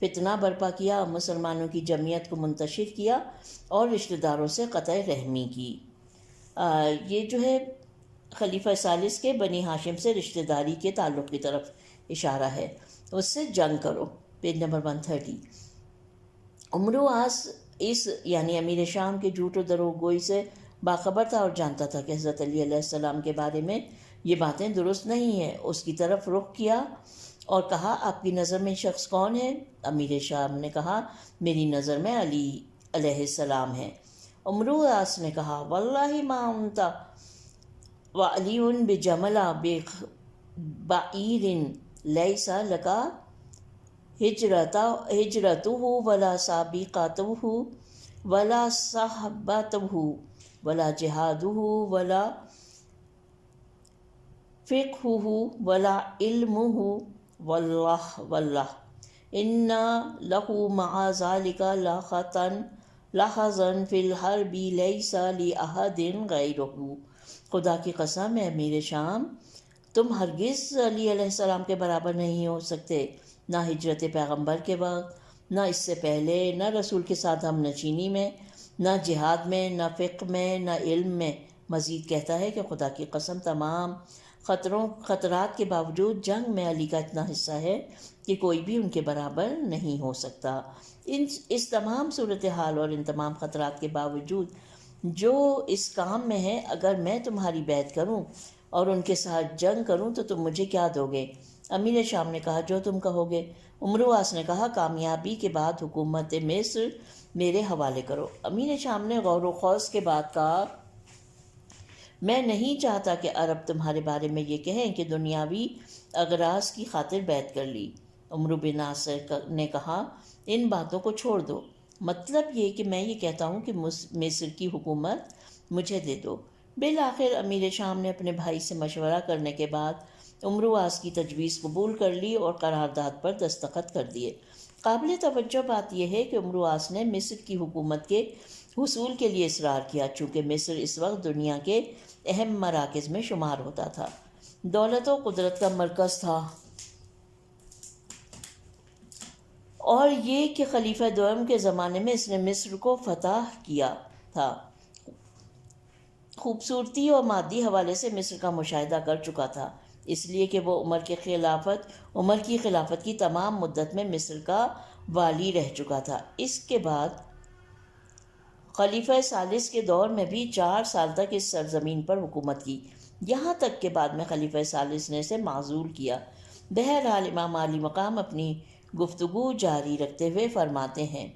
فتنہ برپا کیا، مسلمانوں کی جمعیت کو منتشر کیا اور رشتہ داروں سے قطع رحمی کی۔ یہ جو ہے خلیفہ ثالث کے بنی ہاشم سے رشتہ داری کے تعلق کی طرف اشارہ ہے، اس سے جنگ کرو۔ Page number 130۔ عمرو عاص اس یعنی امیر شام کے جھوٹ و دروغ گوئی سے باخبر تھا اور جانتا تھا کہ حضرت علی علیہ السلام کے بارے میں یہ باتیں درست نہیں ہیں۔ اس کی طرف رخ کیا اور کہا، آپ کی نظر میں شخص کون ہے؟ امیر شام نے کہا، میری نظر میں علی علیہ السلام ہے۔ عمرو عاص نے کہا، واللہ ما انت وعلی بجمل بعیر لیس لکا ہجرتہ ولا سابقتہ ولا صحبتہ ولا جہادہ ولا فقہہ ولا علمہ واللہ ان لہ مع ذلک لحظا فی الحرب لیس لأحد غیرہ۔ خدا کی قسم ہے امیر شام، تم ہرگز علی علیہ السلام کے برابر نہیں ہو سکتے، نہ ہجرت پیغمبر کے وقت، نہ اس سے پہلے، نہ رسول کے ساتھ ہم نشینی میں، نہ جہاد میں، نہ فقہ میں، نہ علم میں۔ مزید کہتا ہے کہ خدا کی قسم تمام خطرات کے باوجود جنگ میں علی کا اتنا حصہ ہے کہ کوئی بھی ان کے برابر نہیں ہو سکتا۔ اس تمام صورتحال اور ان تمام خطرات کے باوجود جو اس کام میں ہے، اگر میں تمہاری بیعت کروں اور ان کے ساتھ جنگ کروں تو تم مجھے کیا دو گے؟ امیر شام نے کہا، جو تم کہو گے۔ عمرو عاص نے کہا، کامیابی کے بعد حکومت مصر میرے حوالے کرو۔ امیر شام نے غور و خوض کے بعد کہا، میں نہیں چاہتا کہ عرب تمہارے بارے میں یہ کہیں کہ دنیاوی اغراض کی خاطر بیعت کر لی۔ عمرو بن عاص نے کہا، ان باتوں کو چھوڑ دو، مطلب یہ کہ میں یہ کہتا ہوں کہ مصر کی حکومت مجھے دے دو۔ بالآخر امیر شام نے اپنے بھائی سے مشورہ کرنے کے بعد عمرو عاص کی تجویز قبول کر لی اور قرارداد پر دستخط کر دیے۔ قابل توجہ بات یہ ہے کہ عمرو عاص نے مصر کی حکومت کے حصول کے لیے اصرار کیا، چونکہ مصر اس وقت دنیا کے اہم مراکز میں شمار ہوتا تھا، دولت و قدرت کا مرکز تھا، اور یہ کہ خلیفہ دوم کے زمانے میں اس نے مصر کو فتح کیا تھا۔ خوبصورتی اور مادی حوالے سے مصر کا مشاہدہ کر چکا تھا، اس لیے کہ وہ عمر کی خلافت کی تمام مدت میں مصر کا والی رہ چکا تھا۔ اس کے بعد خلیفہ ثالث کے دور میں بھی 4 سال تک اس سرزمین پر حکومت کی، یہاں تک کہ بعد میں خلیفہ ثالث نے اسے معزول کیا۔ بہرحال امام علی مقام اپنی گفتگو جاری رکھتے ہوئے فرماتے ہیں،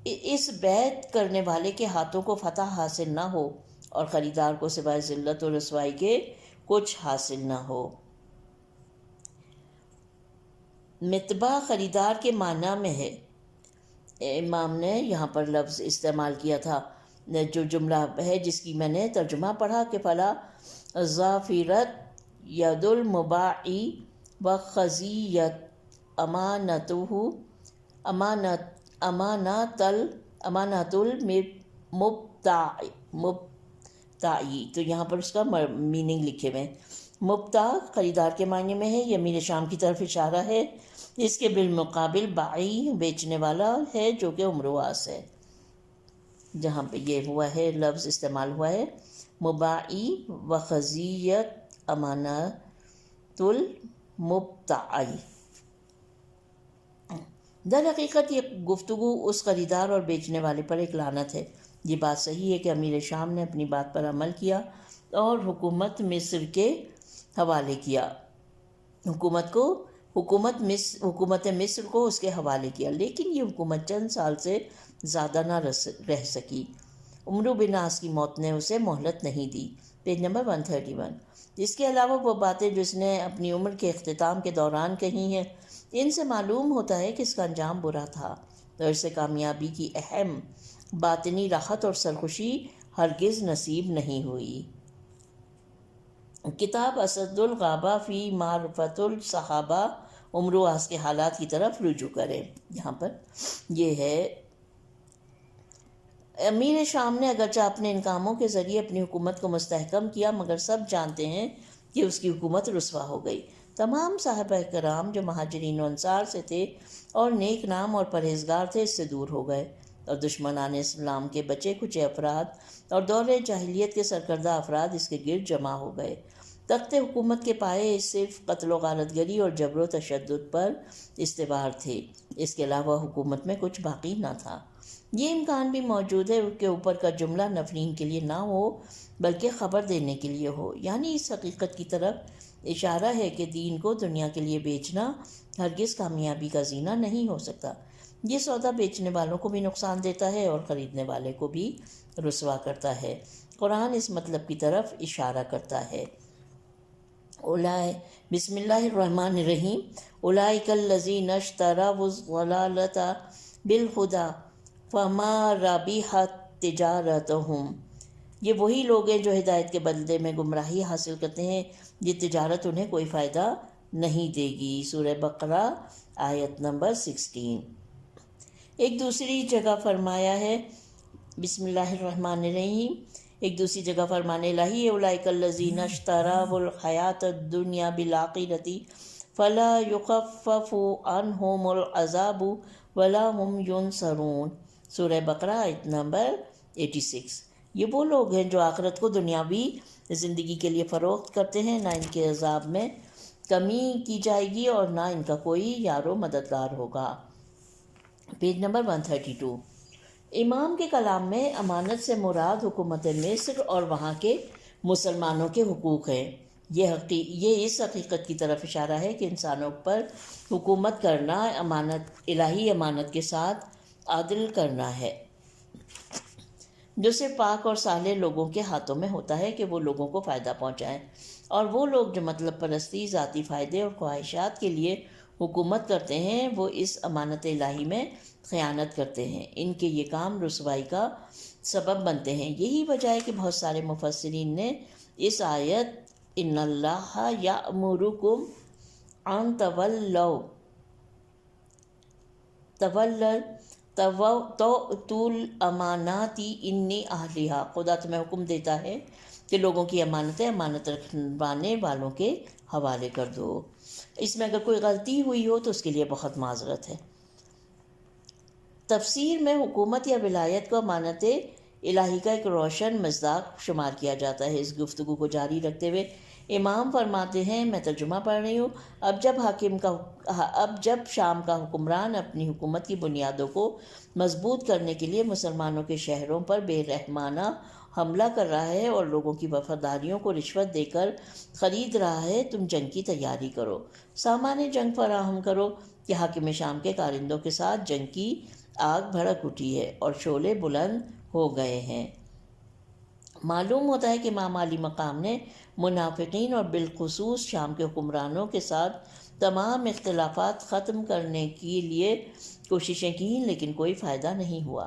اس بیعت کرنے والے کے ہاتھوں کو فتح حاصل نہ ہو اور خریدار کو سوائے ذلت و رسوائی کے کچھ حاصل نہ ہو۔ متبع خریدار کے معنی میں ہے۔ امام نے یہاں پر لفظ استعمال کیا تھا، جو جملہ ہے جس کی میں نے ترجمہ پڑھا کہ فلا ظافرت ید المباعی و خزیت امانت المبتاعی، تو یہاں پر اس کا میننگ لکھے ہوئے ہیں۔ مبتاع خریدار کے معنی میں ہے، یہ امیر شام کی طرف اشارہ ہے۔ اس کے بالمقابل بائی بیچنے والا ہے، جو کہ عمرو عاص ہے، جہاں پہ یہ ہوا ہے لفظ استعمال ہوا ہے مباعی و خزیت امانت المبتاعی۔ در حقیقت یہ گفتگو اس خریدار اور بیچنے والے پر ایک لعنت ہے۔ یہ بات صحیح ہے کہ امیر شام نے اپنی بات پر عمل کیا اور حکومت مصر کے حوالے کیا، حکومت مصر کو اس کے حوالے کیا، لیکن یہ حکومت چند سال سے زیادہ نہ رہ سکی۔ عمرو بن عاص کی موت نے اسے مہلت نہیں دی۔ Page number 131۔ اس کے علاوہ وہ باتیں جو اس نے اپنی عمر کے اختتام کے دوران کہی ہیں، ان سے معلوم ہوتا ہے کہ اس کا انجام برا تھا اور اسے کامیابی کی اہم باطنی راحت اور سرخوشی ہرگز نصیب نہیں ہوئی۔ کتاب اسد الغابہ فی معرفت الصحابہ عمرو عاص کے حالات کی طرف رجوع کریں۔ یہاں پر یہ ہے، امیر شام نے اگرچہ اپنے ان کاموں کے ذریعے اپنی حکومت کو مستحکم کیا، مگر سب جانتے ہیں کہ اس کی حکومت رسوا ہو گئی۔ تمام صحابہ کرام جو مہاجرین و انصار سے تھے اور نیک نام اور پرہیزگار تھے اس سے دور ہو گئے، اور دشمنان اسلام کے بچے کچے افراد اور دور جاہلیت کے سرکردہ افراد اس کے گرد جمع ہو گئے۔ تخت حکومت کے پائے صرف قتل و غارت گری اور جبر و تشدد پر استوار تھے، اس کے علاوہ حکومت میں کچھ باقی نہ تھا۔ یہ امکان بھی موجود ہے کہ اوپر کا جملہ نفرین کے لیے نہ ہو بلکہ خبر دینے کے لیے ہو، یعنی اس حقیقت کی طرف اشارہ ہے کہ دین کو دنیا کے لیے بیچنا ہرگز کامیابی کا زینہ نہیں ہو سکتا۔ یہ سودا بیچنے والوں کو بھی نقصان دیتا ہے اور خریدنے والے کو بھی رسوا کرتا ہے۔ قرآن اس مطلب کی طرف اشارہ کرتا ہے۔ بسم اللہ الرحمن الرحیم۔ اولئک الذین اشتروا الضلالۃ بالہدی فما ربحت تجارتہم۔ یہ وہی لوگ ہیں جو ہدایت کے بدلے میں گمراہی حاصل کرتے ہیں، یہ تجارت انہیں کوئی فائدہ نہیں دے گی۔ سورہ بقرہ آیت نمبر 16۔ ایک دوسری جگہ فرمایا ہے بسم اللہ الرحمن الرحیم، ایک دوسری جگہ فرمان الہی اولئک الذین اشتروا الحیاۃ الدنیا بالآخرۃ فلا یخفف عنہم العذاب ولا هم ینصرون۔ سورہ بقرہ آیت نمبر 86۔ یہ وہ لوگ ہیں جو آخرت کو دنیاوی زندگی کے لیے فروخت کرتے ہیں، نہ ان کے عذاب میں کمی کی جائے گی اور نہ ان کا کوئی یار و مددگار ہوگا۔ Page number 132۔ امام کے کلام میں امانت سے مراد حکومت مصر اور وہاں کے مسلمانوں کے حقوق ہیں۔ یہ اس حقیقت کی طرف اشارہ ہے کہ انسانوں پر حکومت کرنا الہی امانت کے ساتھ عدل کرنا ہے، جو صرف پاک اور صالح لوگوں کے ہاتھوں میں ہوتا ہے کہ وہ لوگوں کو فائدہ پہنچائیں، اور وہ لوگ جو مطلب پرستی، ذاتی فائدے اور خواہشات کے لیے حکومت کرتے ہیں وہ اس امانت الہی میں خیانت کرتے ہیں، ان کے یہ کام رسوائی کا سبب بنتے ہیں۔ یہی وجہ ہے کہ بہت سارے مفسرین نے اس آیت ان اللہ یأمرکم ان تؤتوا الامانات انی اہلھا، خدا تمہیں حکم دیتا ہے کہ لوگوں کی امانتیں امانت رکھوانے والوں کے حوالے کر دو۔ اس میں اگر کوئی غلطی ہوئی ہو تو اس کے لیے بہت معذرت ہے۔ تفسیر میں حکومت یا ولایت کو امانت الہی کا ایک روشن مصداق شمار کیا جاتا ہے۔ اس گفتگو کو جاری رکھتے ہوئے امام فرماتے ہیں، میں ترجمہ پڑھ رہی ہوں، اب جب شام کا حکمران اپنی حکومت کی بنیادوں کو مضبوط کرنے کے لیے مسلمانوں کے شہروں پر بے رحمانہ حملہ کر رہا ہے اور لوگوں کی وفاداریوں کو رشوت دے کر خرید رہا ہے، تم جنگ کی تیاری کرو، سامان جنگ فراہم کرو کہ حاکم شام کے کارندوں کے ساتھ جنگ کی آگ بھڑک اٹھی ہے اور شعلے بلند ہو گئے ہیں۔ معلوم ہوتا ہے کہ امام علی مقام نے منافقین اور بالخصوص شام کے حکمرانوں کے ساتھ تمام اختلافات ختم کرنے کے لیے کوششیں کیں، لیکن کوئی فائدہ نہیں ہوا۔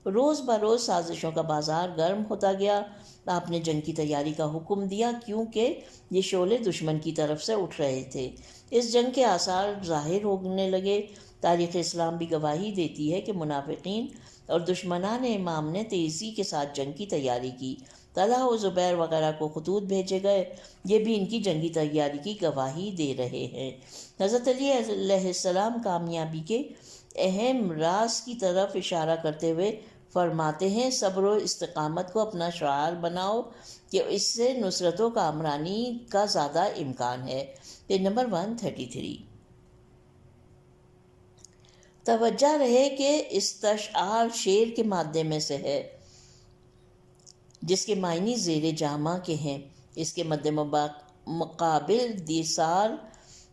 روز بروز سازشوں کا بازار گرم ہوتا گیا۔ آپ نے جنگ کی تیاری کا حکم دیا کیونکہ یہ شعلے دشمن کی طرف سے اٹھ رہے تھے۔ اس جنگ کے آثار ظاہر ہونے لگے۔ تاریخ اسلام بھی گواہی دیتی ہے کہ منافقین اور دشمنان امام نے تیزی کے ساتھ جنگ کی تیاری کی۔ طلحہ و زبیر وغیرہ کو خطوط بھیجے گئے، یہ بھی ان کی جنگی تیاری کی گواہی دے رہے ہیں۔ حضرت علی علیہ السلام کامیابی کے اہم راز کی طرف اشارہ کرتے ہوئے فرماتے ہیں، صبر و استقامت کو اپنا شعار بناؤ کہ اس سے نصرت و کامرانی کا زیادہ امکان ہے۔ Page number 133۔ توجہ رہے کہ استشعار شعر کے مادے میں سے ہے جس کے معنی زیر جامہ کے ہیں۔ اس کے مد مقابل دیثار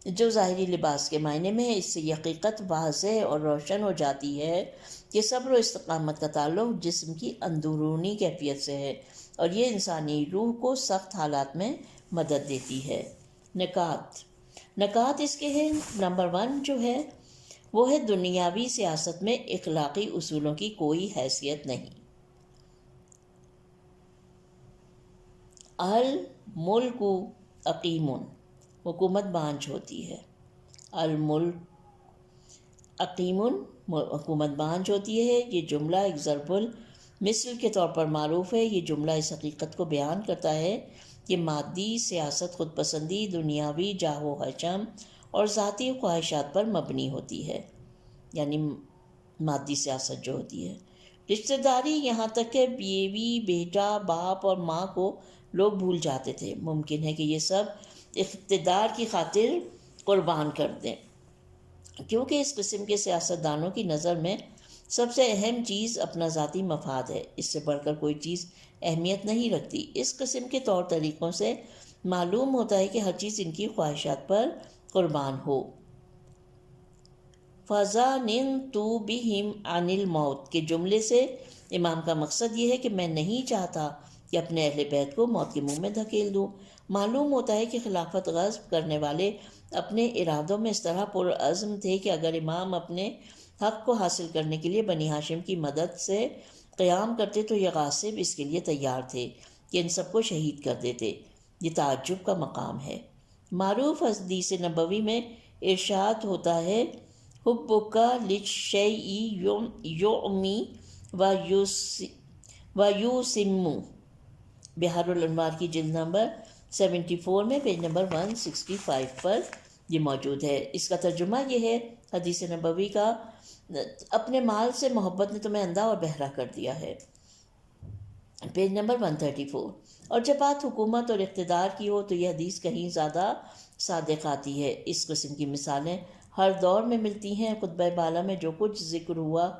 جو ظاہری لباس کے معنی میں ہے، اس سے یہ حقیقت واضح اور روشن ہو جاتی ہے کہ صبر و استقامت کا تعلق جسم کی اندرونی کیفیت سے ہے اور یہ انسانی روح کو سخت حالات میں مدد دیتی ہے۔ نکات اس کے ہیں۔ نمبر 1 جو ہے وہ ہے دنیاوی سیاست میں اخلاقی اصولوں کی کوئی حیثیت نہیں۔ الملک عقیم، حکومت بانجھ ہوتی ہے۔ الملک عقیم، حکومت بانجھ ہوتی ہے۔ یہ جملہ ایک ضرب المثل کے طور پر معروف ہے۔ یہ جملہ اس حقیقت کو بیان کرتا ہے کہ مادی سیاست خود پسندی، دنیاوی جاہ و حشم اور ذاتی خواہشات پر مبنی ہوتی ہے، یعنی مادی سیاست جو ہوتی ہے۔ رشتہ داری، یہاں تک کہ بیوی، بیٹا، باپ اور ماں کو لوگ بھول جاتے تھے۔ ممکن ہے کہ یہ سب اقتدار کی خاطر قربان کر دیں، کیونکہ اس قسم کے سیاستدانوں کی نظر میں سب سے اہم چیز اپنا ذاتی مفاد ہے، اس سے بڑھ کر کوئی چیز اہمیت نہیں رکھتی۔ اس قسم کے طور طریقوں سے معلوم ہوتا ہے کہ ہر چیز ان کی خواہشات پر قربان ہو۔ فَظَنِنْتُ بِهِمْ عَنِ الْمَوْتِ کے جملے سے امام کا مقصد یہ ہے کہ میں نہیں چاہتا کہ اپنے اہل بیت کو موت کے منہ میں دھکیل دوں۔ معلوم ہوتا ہے کہ خلافت غصب کرنے والے اپنے ارادوں میں اس طرح پرعزم تھے کہ اگر امام اپنے حق کو حاصل کرنے کے لیے بنی ہاشم کی مدد سے قیام کرتے تو یہ غاصب اس کے لیے تیار تھے کہ ان سب کو شہید کر دیتے۔ یہ تعجب کا مقام ہے۔ معروف حدیث نبوی میں ارشاد ہوتا ہے، حبک للشیء یعمی ویسم۔ بحر الانوار کی جلد نمبر 74 میں پیج نمبر 165 پر یہ موجود ہے۔ اس کا ترجمہ یہ ہے، حدیث نبوی کا، اپنے مال سے محبت نے تمہیں اندھا اور بہرا کر دیا ہے، پیج نمبر 134۔ اور جب بات حکومت اور اقتدار کی ہو تو یہ حدیث کہیں زیادہ صادق آتی ہے۔ اس قسم کی مثالیں ہر دور میں ملتی ہیں۔ خطبہ بالا میں جو کچھ ذکر ہوا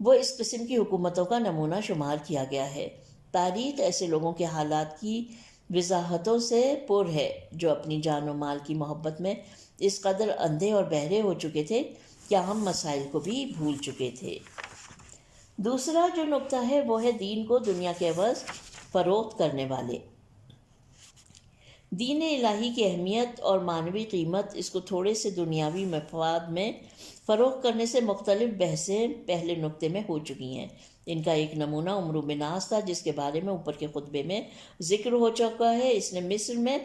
وہ اس قسم کی حکومتوں کا نمونہ شمار کیا گیا ہے۔ تاریخ ایسے لوگوں کے حالات کی وضاحتوں سے پر ہے جو اپنی جان و مال کی محبت میں اس قدر اندھے اور بہرے ہو چکے تھے کہ اہم مسائل کو بھی بھول چکے تھے۔ دوسرا جو نقطہ ہے وہ ہے دین کو دنیا کے عوض فروخت کرنے والے۔ دین الہی کی اہمیت اور معنوی قیمت اس کو تھوڑے سے دنیاوی مفاد میں فروخت کرنے سے مختلف بحثیں پہلے نقطے میں ہو چکی ہیں۔ ان کا ایک نمونہ عمرو بن عاص تھا، جس کے بارے میں اوپر کے خطبے میں ذکر ہو چکا ہے۔ اس نے مصر میں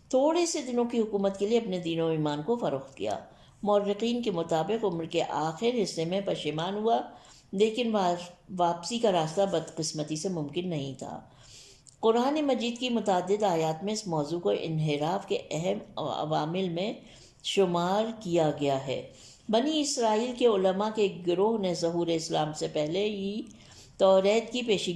تھوڑے سے دنوں کی حکومت کے لیے اپنے دین و ایمان کو فروخت کیا۔ مورخین کے مطابق عمر کے آخر حصے میں پشیمان ہوا، لیکن واپسی کا راستہ بدقسمتی سے ممکن نہیں تھا۔ قرآن مجید کی متعدد آیات میں اس موضوع کو انحراف کے اہم عوامل میں شمار کیا گیا ہے۔ بنی اسرائیل کے علماء کے ایک گروہ نے ظہور اسلام سے پہلے ہی توریت کی پیش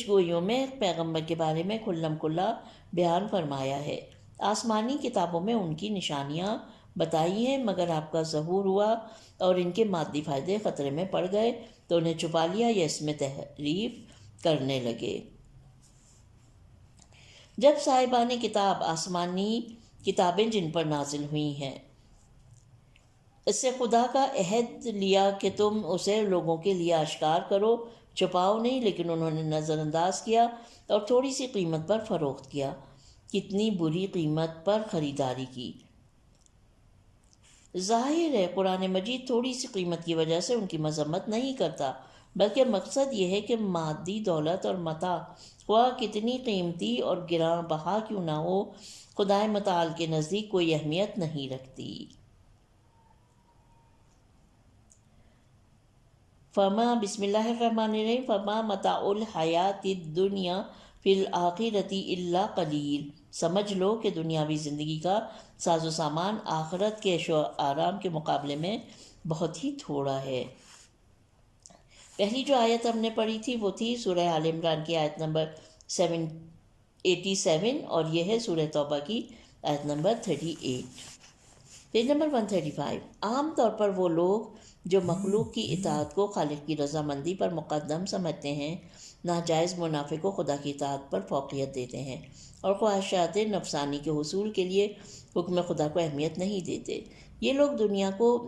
گوئیوں میں پیغمبر کے بارے میں کھلم کھلا بیان فرمایا ہے۔ آسمانی کتابوں میں ان کی نشانیاں بتائی ہیں، مگر آپ کا ظہور ہوا اور ان کے مادی فائدے خطرے میں پڑ گئے تو انہیں چھپا لیا یا اس میں تحریف کرنے لگے۔ جب صاحبان کتاب آسمانی کتابیں جن پر نازل ہوئی ہیں اس سے خدا کا عہد لیا کہ تم اسے لوگوں کے لیے اشکار کرو، چھپاؤ نہیں، لیکن انہوں نے نظر انداز کیا اور تھوڑی سی قیمت پر فروخت کیا۔ کتنی بری قیمت پر خریداری کی۔ ظاہر ہے قرآن مجید تھوڑی سی قیمت کی وجہ سے ان کی مذمت نہیں کرتا، بلکہ مقصد یہ ہے کہ مادی دولت اور متاع خواہ کتنی قیمتی اور گراں بہا کیوں نہ ہو، خدائے متعال کے نزدیک کوئی اہمیت نہیں رکھتی۔ بسم اللہ الرحمن الرحیم، فما متاع الحیات الدنیا فی الآخرۃ الا قلیل۔ سمجھ لو کہ دنیاوی زندگی کا ساز و سامان آخرت کے عیش و آرام کے مقابلے میں بہت ہی تھوڑا ہے۔ پہلی جو آیت ہم نے پڑھی تھی وہ تھی سورہ آل عمران کی آیت نمبر 87 اور یہ ہے سورہ توبہ کی آیت نمبر 38۔ Page number 135۔ عام طور پر وہ لوگ جو مخلوق کی اطاعت کو خالق کی رضامندی پر مقدم سمجھتے ہیں، ناجائز منافع کو خدا کی اطاعت پر فوقیت دیتے ہیں اور خواہشات نفسانی کے حصول کے لیے حکم خدا کو اہمیت نہیں دیتے۔ یہ لوگ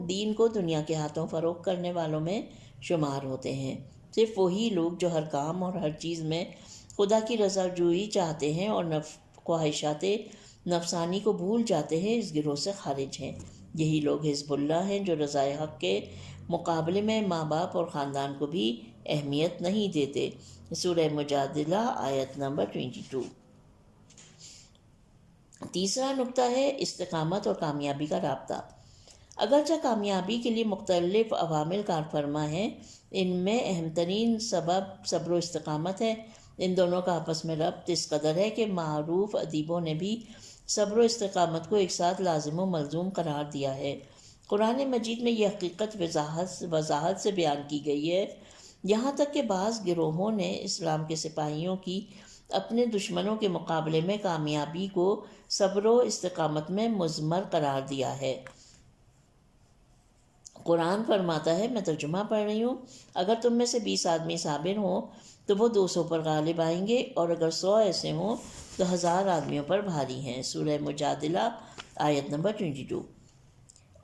دین کو دنیا کے ہاتھوں فروخت کرنے والوں میں شمار ہوتے ہیں۔ صرف وہی لوگ جو ہر کام اور ہر چیز میں خدا کی رضا جوئی چاہتے ہیں اور خواہشات نفسانی کو بھول جاتے ہیں، اس گروہ سے خارج ہیں۔ یہی لوگ حزب اللہ ہیں جو رضائے حق کے مقابلے میں ماں باپ اور خاندان کو بھی اہمیت نہیں دیتے۔ سورہ مجادلہ آیت نمبر 22۔ تیسرا نقطہ ہے استقامت اور کامیابی کا رابطہ۔ اگرچہ کامیابی کے لیے مختلف عوامل کار فرما ہیں، ان میں اہم ترین سبب صبر و استقامت ہے۔ ان دونوں کا آپس میں ربط اس قدر ہے کہ معروف ادیبوں نے بھی صبر و استقامت کو ایک ساتھ لازم و ملزوم قرار دیا ہے۔ قرآن مجید میں یہ حقیقت وضاحت سے بیان کی گئی ہے، یہاں تک کہ بعض گروہوں نے اسلام کے سپاہیوں کی اپنے دشمنوں کے مقابلے میں کامیابی کو صبر و استقامت میں مضمر قرار دیا ہے۔ قرآن فرماتا ہے، میں ترجمہ پڑھ رہی ہوں، اگر تم میں سے 20 آدمی صابر ہوں تو وہ 200 پر غالب آئیں گے، اور اگر 100 ایسے ہوں تو 1000 آدمیوں پر بھاری ہیں۔ سورہ مجادلہ آیت نمبر 22۔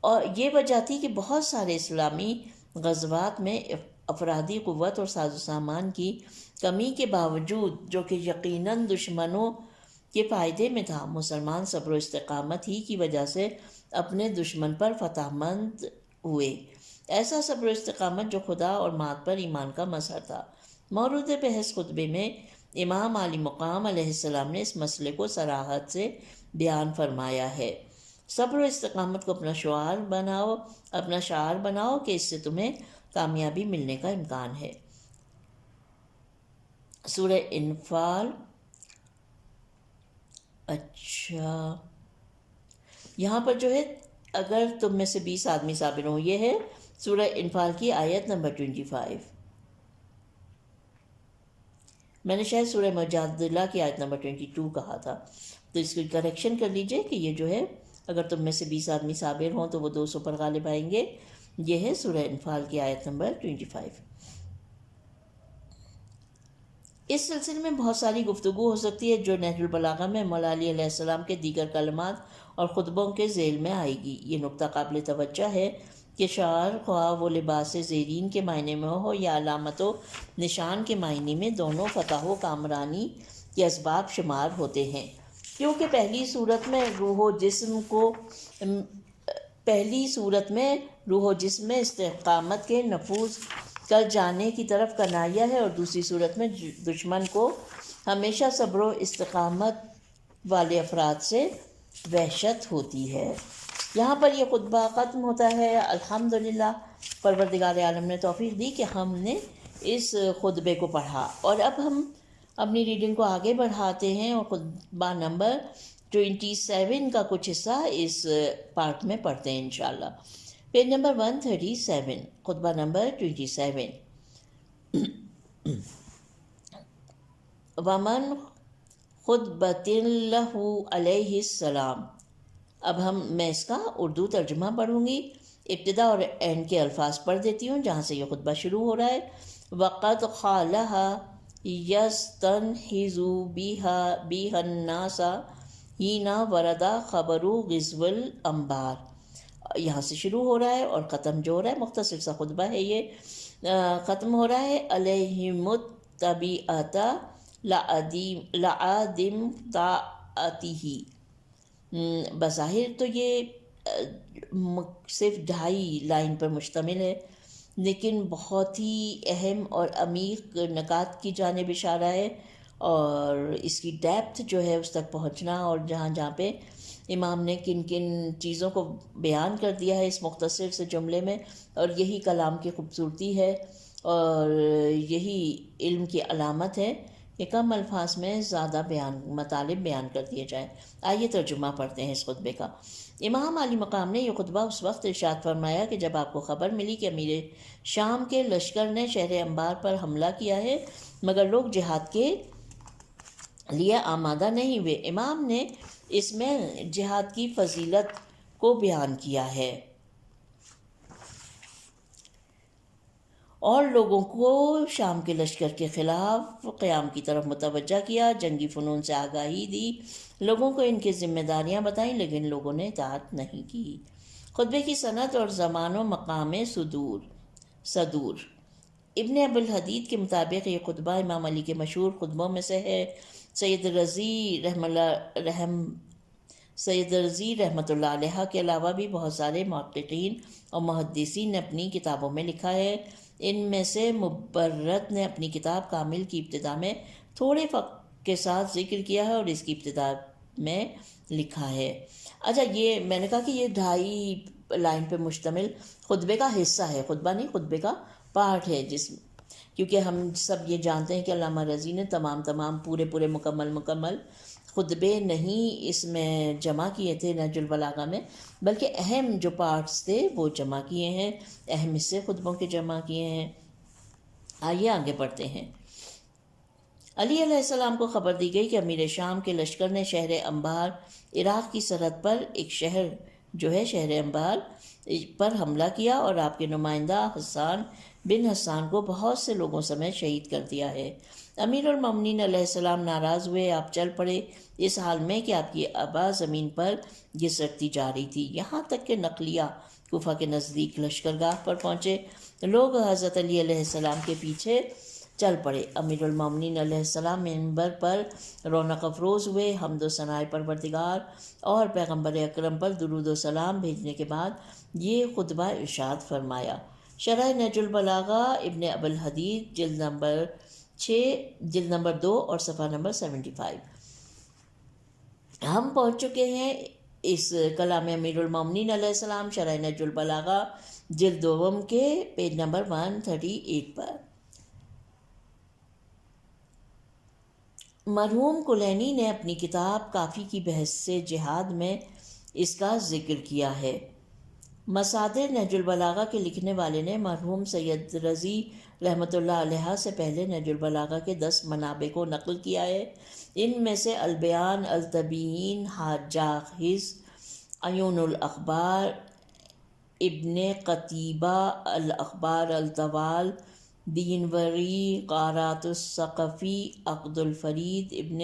اور یہ وجہ تھی کہ بہت سارے اسلامی غزوات میں افرادی قوت اور ساز و سامان کی کمی کے باوجود، جو کہ یقیناً دشمنوں کے فائدے میں تھا، مسلمان صبر و استقامت ہی کی وجہ سے اپنے دشمن پر فتح مند ہوئے۔ ایسا صبر و استقامت جو خدا اور مات پر ایمان کا مظہر تھا۔ مورد بحث خطبے میں امام علی مقام علیہ السلام نے اس مسئلے کو صراحت سے بیان فرمایا ہے۔ صبر و استقامت کو اپنا شعار بناؤ کہ اس سے تمہیں کامیابی ملنے کا امکان ہے۔ سورہ انفال، یہاں پر جو ہے اگر تم میں سے 20 آدمی صابر ہوں، یہ ہے سورہ انفال کی آیت نمبر 25۔ میں نے شاید سورہ مجادلہ کی آیت نمبر 22 کہا تھا، تو اس کی کریکشن کر لیجئے کہ یہ جو ہے اگر تم میں سے 20 آدمی صابر ہوں تو وہ 200 پر غالب آئیں گے، یہ ہے سورہ انفال کی آیت نمبر 25۔ اس سلسلے میں بہت ساری گفتگو ہو سکتی ہے جو نہج البلاغہ میں مولا علی علیہ السلام کے دیگر کلمات اور خطبوں کے ذیل میں آئے گی۔ یہ نکتہ قابل توجہ ہے کہ شعار خواہ وہ لباس زیرین کے معنی میں ہو یا علامت و نشان کے معنی میں، دونوں فتح و کامرانی کے اسباب شمار ہوتے ہیں، کیونکہ پہلی صورت میں روح و جسم میں استقامت کے نفوذ کر جانے کی طرف کنایہ ہے، اور دوسری صورت میں دشمن کو ہمیشہ صبر و استقامت والے افراد سے وحشت ہوتی ہے۔ یہاں پر یہ خطبہ ختم ہوتا ہے۔ الحمدللہ پروردگار عالم نے توفیق دی کہ ہم نے اس خطبے کو پڑھا، اور اب ہم اپنی ریڈنگ کو آگے بڑھاتے ہیں اور خطبہ نمبر 27 کا کچھ حصہ اس پارٹ میں پڑھتے ہیں انشاءاللہ۔ پیج نمبر 137، خطبہ نمبر 27۔ ومن خطبۃ لہ علیہ السلام۔ اب میں اس کا اردو ترجمہ پڑھوں گی۔ ابتدا اور اینڈ کے الفاظ پڑھ دیتی ہوں جہاں سے یہ خطبہ شروع ہو رہا ہے۔ وقد خالها یستنہز بها الناس حین ورد خبر غزو الانبار۔ یہاں سے شروع ہو رہا ہے اور ختم جو ہو رہا ہے، مختصر سا خطبہ ہے یہ، ختم ہو رہا ہے علیہم الطبیعۃ لعدم طاعتہ۔ بظاہر تو یہ صرف 2.5 لائن پر مشتمل ہے، لیکن بہت ہی اہم اور عمیق نکات کی جانب اشارہ ہے، اور اس کی ڈیپتھ جو ہے اس تک پہنچنا، اور جہاں جہاں پہ امام نے کن کن چیزوں کو بیان کر دیا ہے اس مختصر سے جملے میں، اور یہی کلام کی خوبصورتی ہے اور یہی علم کی علامت ہے کہ کم الفاظ میں زیادہ مطالب بیان کر دیے جائیں۔ آئیے ترجمہ پڑھتے ہیں اس خطبے کا۔ امام علی مقام نے یہ خطبہ اس وقت ارشاد فرمایا کہ جب آپ کو خبر ملی کہ امیر شام کے لشکر نے شہر انبار پر حملہ کیا ہے، مگر لوگ جہاد کے لیے آمادہ نہیں ہوئے۔ امام نے اس میں جہاد کی فضیلت کو بیان کیا ہے اور لوگوں کو شام کے لشکر کے خلاف قیام کی طرف متوجہ کیا، جنگی فنون سے آگاہی دی، لوگوں کو ان کی ذمہ داریاں بتائیں، لیکن لوگوں نے اطاعت نہیں کی۔ خطبے کی سند اور زمان و مقام صدور۔ ابن ابی الحدید کے مطابق یہ خطبہ امام علی کے مشہور خطبوں میں سے ہے۔ سید رضی رحمۃ اللہ علیہ کے علاوہ بھی بہت سارے محققین اور محدثین نے اپنی کتابوں میں لکھا ہے۔ ان میں سے مبرد نے اپنی کتاب کامل کی ابتدا میں تھوڑے فرق کے ساتھ ذکر کیا ہے اور اس کی ابتدا میں لکھا ہے۔ اچھا، یہ میں نے کہا کہ یہ 2.5 لائن پہ مشتمل خطبے کا حصہ ہے، خطبہ نہیں، خطبے کا پارٹ ہے، جس کیونکہ ہم سب یہ جانتے ہیں کہ علامہ رضی نے تمام پورے مکمل خطبے نہیں اس میں جمع کیے تھے نہج البلاغہ میں، بلکہ اہم جو پارٹس تھے وہ جمع کیے ہیں، اہم حصے خطبوں کے جمع کیے ہیں۔ آئیے آگے بڑھتے ہیں۔ علی علیہ السلام کو خبر دی گئی کہ امیر شام کے لشکر نے شہر انبار، عراق کی سرحد پر ایک شہر جو ہے شہر انبار پر حملہ کیا اور آپ کے نمائندہ حسان بن حسان کو بہت سے لوگوں سمیت شہید کر دیا ہے۔ امیر المومنین علیہ السلام ناراض ہوئے، آپ چل پڑے، اس حال میں کہ آپ کی آبا زمین پر گھسٹتی جا رہی تھی، یہاں تک کہ نقلیہ کوفہ کے نزدیک لشکرگاہ پر پہنچے۔ لوگ حضرت علی علیہ السلام کے پیچھے چل پڑے۔ امیر المومنین علیہ السلام منبر پر رونق افروز ہوئے، حمد و ثناء پروردگار اور پیغمبر اکرم پر درود و سلام بھیجنے کے بعد یہ خطبہ ارشاد فرمایا۔ شرح نہج البلاغہ ابن ابی الحدید جلد نمبر 2 اور صفحہ نمبر 75۔ ہم پہنچ چکے ہیں اس کلام امیر المومنین علیہ السلام شرح نہج البلاغہ جلد دوم کے پیج نمبر 138 پر۔ مرحوم کلینی نے اپنی کتاب کافی کی بحث سے جہاد میں اس کا ذکر کیا ہے۔ مصادر نہج البلاغہ کے لکھنے والے نے مرحوم سید رضی رحمۃ اللہ علیہ سے پہلے نہج البلاغہ کے 10 منابع کو نقل کیا ہے۔ ان میں سے البیان، التبیین، حاجاخز، عیون الاخبار، ابن قتیبہ، الاخبار الطوال، دینوری، قارات الثقفی، عقد الفرید، ابن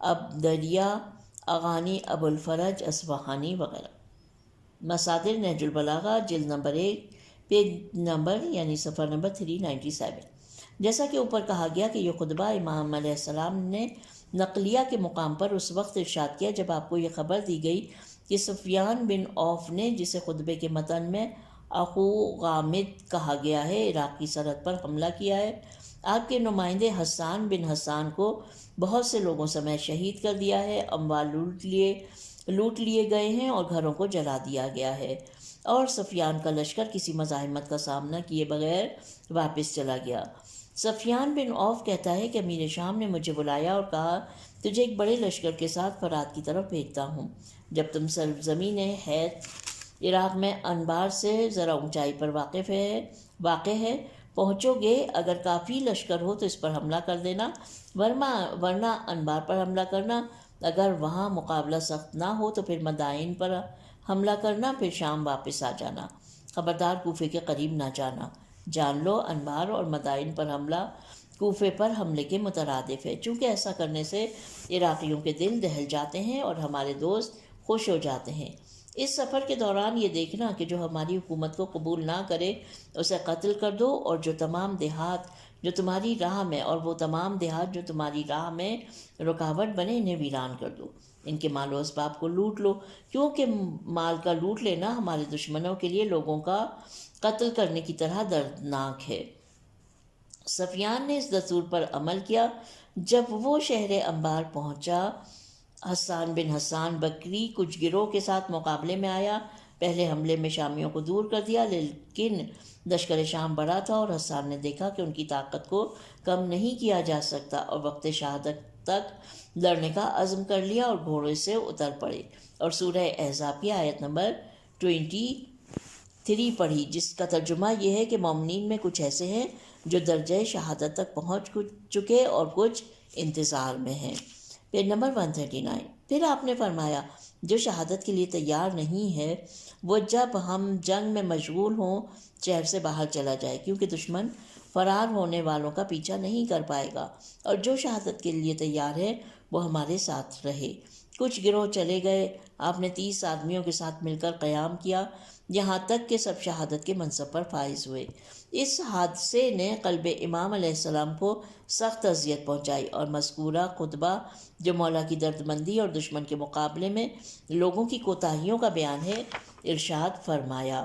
ابدریہ، اغانی ابو الفرج اصفہانی وغیرہ۔ مصادر نہج البلاغہ جلد نمبر 1 پیج نمبر یعنی صفحہ نمبر 397۔ جیسا کہ اوپر کہا گیا کہ یہ خطبہ امام علیہ السلام نے نقلیہ کے مقام پر اس وقت ارشاد کیا جب آپ کو یہ خبر دی گئی کہ سفیان بن عوف نے، جسے خطبے کے متن میں اخو غامد کہا گیا ہے، عراق کی سرحد پر حملہ کیا ہے۔ آپ کے نمائندے حسان بن حسان کو بہت سے لوگوں سمیت شہید کر دیا ہے، اموال لوٹ لیے گئے ہیں اور گھروں کو جلا دیا گیا ہے، اور سفیان کا لشکر کسی مزاحمت کا سامنا کیے بغیر واپس چلا گیا۔ سفیان بن عوف کہتا ہے کہ امیر شام نے مجھے بلایا اور کہا تجھے ایک بڑے لشکر کے ساتھ فرات کی طرف بھیجتا ہوں۔ جب تم سرزمین ہیت عراق میں انبار سے ذرا اونچائی پر واقع ہے پہنچو گے، اگر کافی لشکر ہو تو اس پر حملہ کر دینا، ورنہ انبار پر حملہ کرنا، اگر وہاں مقابلہ سخت نہ ہو تو پھر مدائن پر حملہ کرنا، پھر شام واپس آ جانا، خبردار کوفے کے قریب نہ جانا۔ جان لو انبار اور مدائن پر حملہ کوفے پر حملے کے مترادف ہے، چونکہ ایسا کرنے سے عراقیوں کے دل دہل جاتے ہیں اور ہمارے دوست خوش ہو جاتے ہیں۔ اس سفر کے دوران یہ دیکھنا کہ جو ہماری حکومت کو قبول نہ کرے اسے قتل کر دو، اور جو تمام دیہات جو تمہاری راہ میں رکاوٹ بنے انہیں ویران کر دو، ان کے مال و اسباب کو لوٹ لو، کیونکہ مال کا لوٹ لینا ہمارے دشمنوں کے لیے لوگوں کا قتل کرنے کی طرح دردناک ہے۔ سفیان نے اس دستور پر عمل کیا۔ جب وہ شہر انبار پہنچا، حسان بن حسان بکری کچھ گروہ کے ساتھ مقابلے میں آیا۔ پہلے حملے میں شامیوں کو دور کر دیا، لیکن لشکر شام بڑا تھا اور حسان نے دیکھا کہ ان کی طاقت کو کم نہیں کیا جا سکتا، اور وقت شہادت تک لڑنے کا عزم کر لیا اور گھوڑے سے اتر پڑے اور سورہ احزاب کی آیت نمبر 23 پڑھی، جس کا ترجمہ یہ ہے کہ مومنین میں کچھ ایسے ہیں جو درجہ شہادت تک پہنچ چکے اور کچھ انتظار میں ہیں۔ Page number 139۔ پھر آپ نے فرمایا جو شہادت کے لیے تیار نہیں ہے وہ جب ہم جنگ میں مشغول ہوں شہر سے باہر چلا جائے، کیونکہ دشمن فرار ہونے والوں کا پیچھا نہیں کر پائے گا، اور جو شہادت کے لیے تیار ہے وہ ہمارے ساتھ رہے۔ کچھ گروہ چلے گئے، آپ نے 30 آدمیوں کے ساتھ مل کر قیام کیا، یہاں تک کہ سب شہادت کے منصب پر فائز ہوئے۔ اس حادثے نے قلب امام علیہ السلام کو سخت اذیت پہنچائی، اور مذکورہ خطبہ جو مولا کی دردمندی اور دشمن کے مقابلے میں لوگوں کی کوتاہیوں کا بیان ہے، ارشاد فرمایا۔